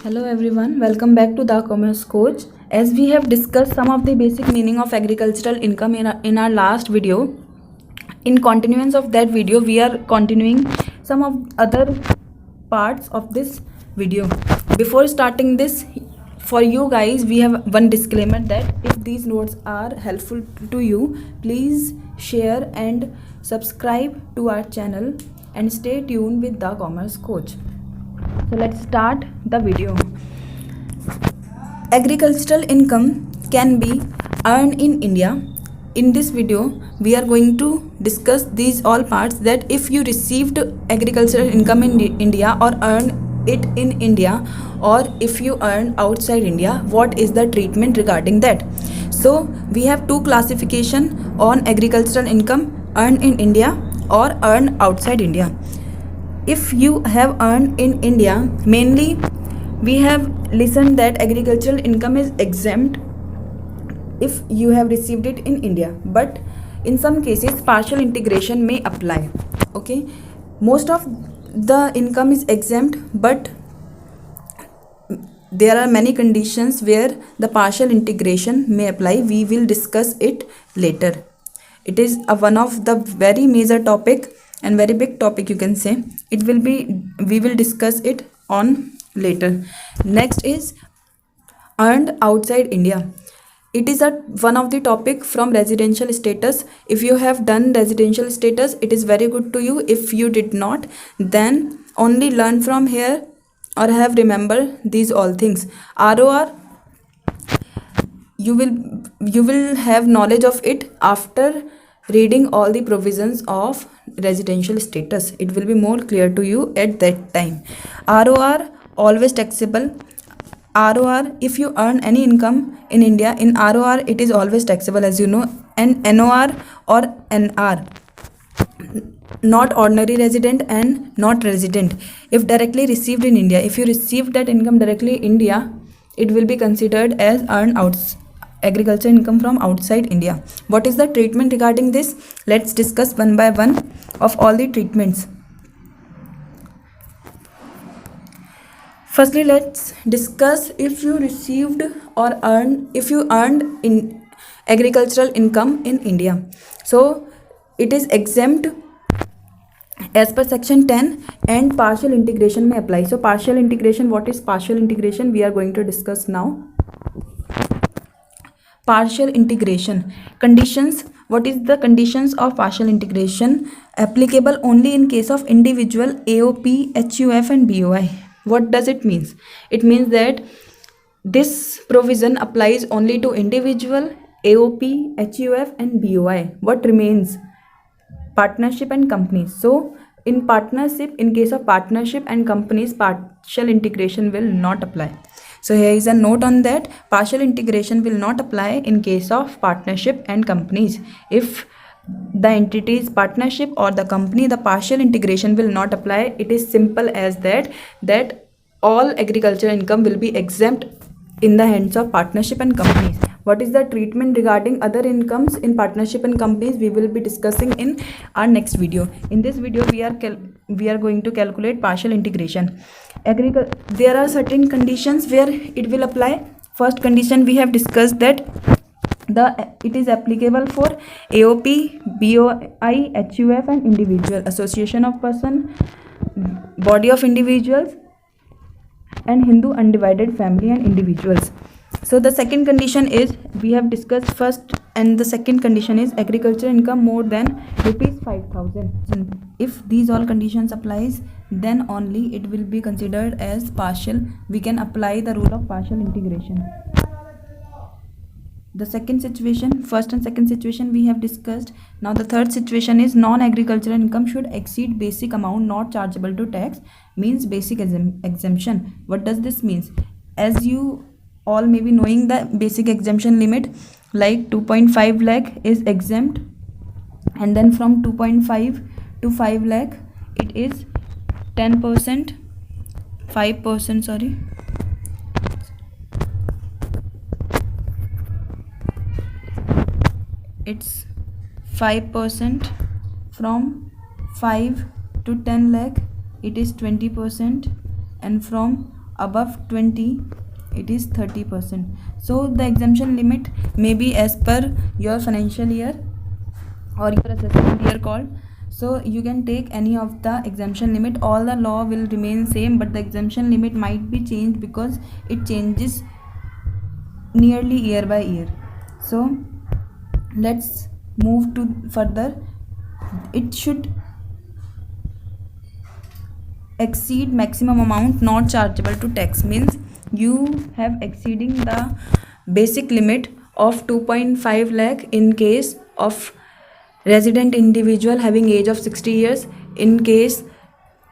Hello everyone, welcome back to the Commerce Coach. As we have discussed some of the basic meaning of agricultural income in our last video, in continuance of that video, we are continuing some of other parts of this video. Before starting this, for you guys, we have one disclaimer that if these notes are helpful to you, please share and subscribe to our channel and stay tuned with the Commerce Coach. So let's start the video. Agricultural income can be earned in India. In this video, we are going to discuss these all parts, that if you received agricultural income in India or earn it in India, or if you earn outside India, what is the treatment regarding that. So we have two classification on agricultural income: earned in India or earned outside India. If you have earned in India, mainly we have listened that agricultural income is exempt if you have received it in India, but in some cases partial integration may apply. Okay, most of the income is exempt, but there are many conditions where the partial integration may apply. We will discuss it later. It is one of the very major topic and very big topic, you can say. We will discuss it on later. Next is earned outside India. It is one of the topic from residential status. If you have done residential status, it is very good to you. If you did not, then only learn from here or have remember these all things. ROR, you will have knowledge of it after reading all the provisions of residential status. It will be more clear to you at that time. ROR, always taxable. ROR, if you earn any income in India, in ROR it is always taxable, as you know. And NOR or NR, not ordinary resident and not resident, if directly received in India. If you received that income directly in India, it will be considered as earned agriculture income from outside India. What is the treatment regarding this? Let's discuss one by one of all the treatments. Firstly, let's discuss if you received or if you earned in agricultural income in India. So it is exempt as per section 10 and partial integration may apply. So partial integration, what is partial integration? We are going to discuss now. Partial integration conditions. What is the conditions of partial integration? Applicable only in case of individual AOP, HUF and BOI. What does it mean? It means that this provision applies only to individual AOP, HUF and BOI. What remains? Partnership and companies. So in partnership, in case of partnership and companies, partial integration will not apply. So here is a note on that. Partial integration will not apply in case of partnership and companies. If the entity is partnership or the company, the partial integration will not apply. It is simple as that all agriculture income will be exempt in the hands of partnership and companies. What is the treatment regarding other incomes in partnership and companies? We will be discussing in our next video. In this video, we are going to calculate partial integration. There are certain conditions where it will apply. First condition, we have discussed that it is applicable for AOP, BOI, HUF and individual, association of person, body of individuals and Hindu undivided family and individuals. So the second condition is, we have discussed first, and the second condition is agriculture income more than rupees 5,000. If these all conditions applies, then only it will be considered as partial. We can apply the rule of partial integration. The second situation, first and second situation we have discussed. Now the third situation is non-agricultural income should exceed basic amount not chargeable to tax, means basic exemption. What does this mean? As you all may be knowing, the basic exemption limit, like 2.5 lakh is exempt, and then from 2.5 to 5 lakh it is 10%, 5%, sorry, it's 5%. From 5 to 10 lakh it is 20%, and from above 20 it is 30%. So the exemption limit may be as per your financial year or your assessment year called. So you can take any of the exemption limit. All the law will remain same, but the exemption limit might be changed because it changes nearly year by year. So let's move to further. It should exceed maximum amount not chargeable to tax, means you have exceeding the basic limit of 2.5 lakh in case of resident individual having age of 60 years, in case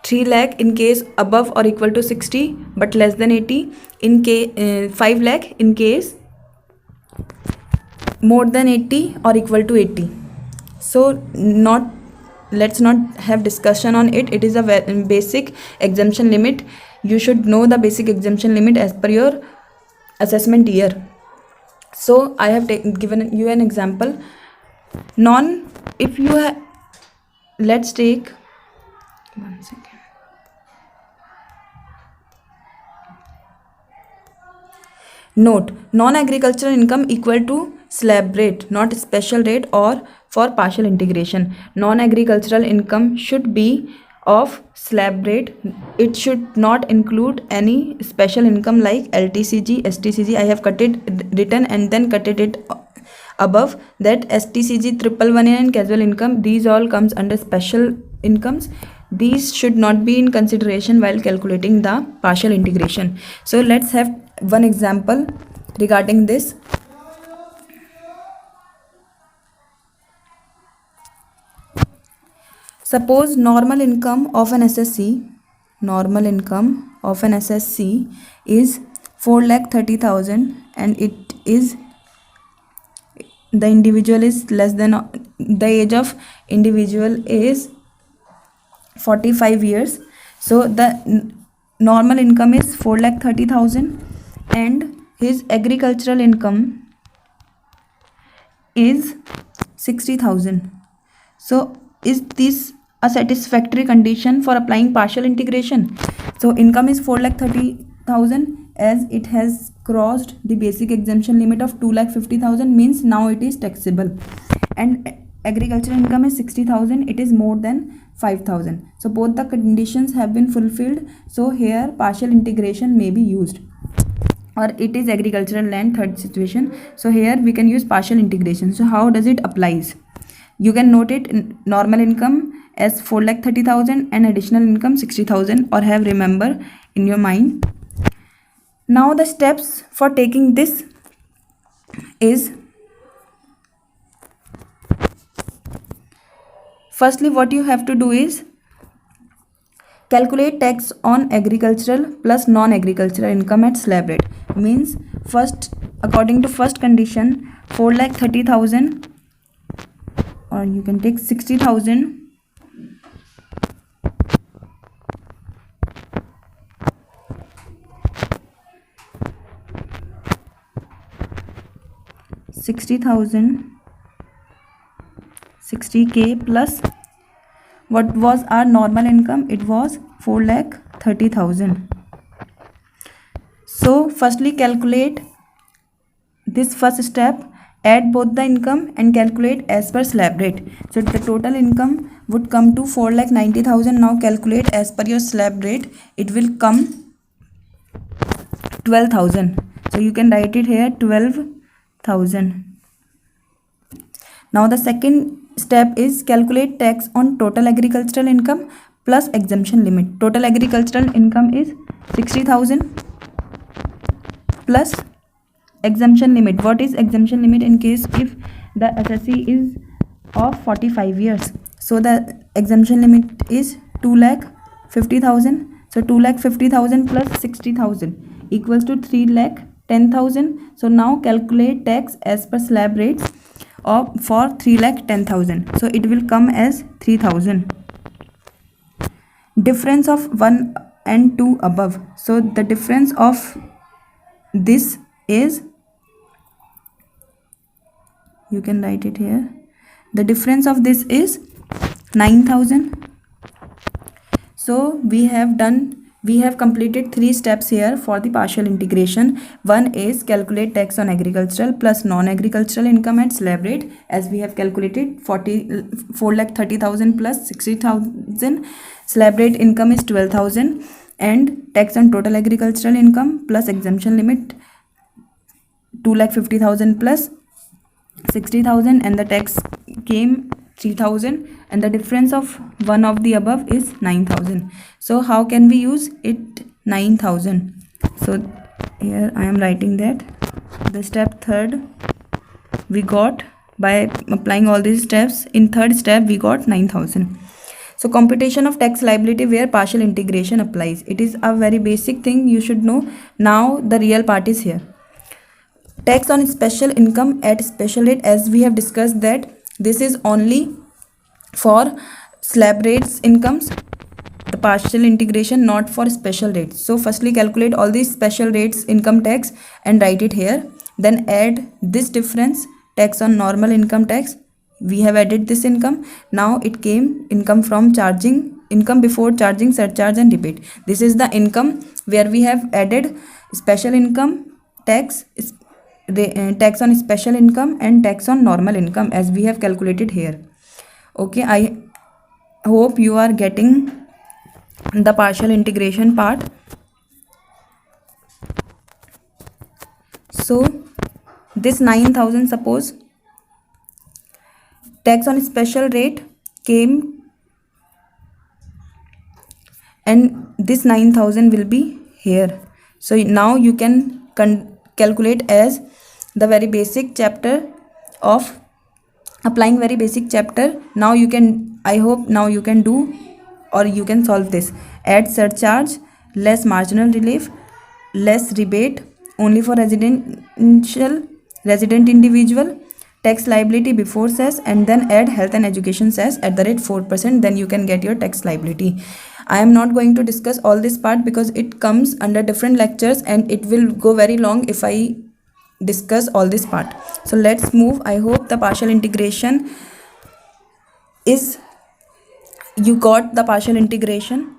3 lakh in case above or equal to 60 but less than 80, in case 5 lakh in case more than 80 or equal to 80. So let's not have discussion on it. It is a basic exemption limit. You should know the basic exemption limit as per your assessment year. So I have given you an example. If you have, let's take 1 second. Note, non-agricultural income equal to slab rate, not special rate or for partial integration. Non-agricultural income should be of slab rate. It should not include any special income like LTCG, STCG. I have written and then cutted it above that STCG, 111 and casual income. These all comes under special incomes. These should not be in consideration while calculating the partial integration. So let's have one example regarding this. Suppose normal income of an SSC is 4,30,000 and it is the individual is less than the age of individual is 45 years. So the normal income is 4,30,000 and his agricultural income is 60,000. So is this a satisfactory condition for applying partial integration? So income is 4,30,000 as it has crossed the basic exemption limit of 2,50,000, means now it is taxable, and agricultural income is 60,000, it is more than 5,000. So both the conditions have been fulfilled. So here partial integration may be used, or it is agricultural land, third situation. So here we can use partial integration. So how does it applies? You can note it in normal income as 4,30,000 and additional income 60,000, or have remember in your mind. Now the steps for taking this is, firstly what you have to do is calculate tax on agricultural plus non-agricultural income at slab rate. Means first, according to first condition, 4,30,000, or you can take 60,000 60K plus what was our normal income? It was 4,30,000. So firstly calculate this first step, add both the income and calculate as per slab rate. So the total income would come to 4,90,000. Now calculate as per your slab rate, it will come 12,000. So you can write it here 12,000. Now the second step is calculate tax on total agricultural income plus exemption limit. Total agricultural income is 60,000 plus exemption limit. What is exemption limit? In case if the SSC is of 45 years, so the exemption limit is 2,50,000. So 2,50,000 plus 60,000 equals to 3,10,000. So now calculate tax as per slab rates of for 3,10,000. So it will come as 3,000. Difference of 1 and 2 above. So the difference of this is, you can write it here, the difference of this is 9,000. So we have done We have completed 3 steps here for the partial integration. One is calculate tax on agricultural plus non-agricultural income at slab rate, as we have calculated 4,30,000 plus 60,000. Slab rate income is 12,000, and tax on total agricultural income plus exemption limit 2,50,000 plus 60,000, and the tax came 3,000, and the difference of one of the above is 9,000. So how can we use it? 9,000. So here I am writing that the step third we got by applying all these steps. In third step we got 9,000. So computation of tax liability where partial integration applies. It is a very basic thing you should know. Now the real part is here. Tax on special income at special rate, as we have discussed that this is only for slab rates incomes, the partial integration, not for special rates. So firstly calculate all these special rates income tax and write it here. Then add this difference, tax on normal income tax. We have added this income. Now it came income from charging, income before charging, surcharge and rebate. This is the income where we have added special income tax, tax on special income and tax on normal income, as we have calculated here. Okay, I hope you are getting the partial integration part. So this 9,000, suppose tax on special rate came, and this 9,000 will be here. So now you can calculate as the very basic chapter of applying very basic chapter. Now you can, I hope now you can do, or you can solve this. Add surcharge, less marginal relief, less rebate only for resident individual, tax liability before cess, and then add health and education cess at the rate 4%. Then you can get your tax liability. I am not going to discuss all this part because it comes under different lectures and it will go very long if I discuss all this part. So let's move. I hope the partial integration is, you got the partial integration.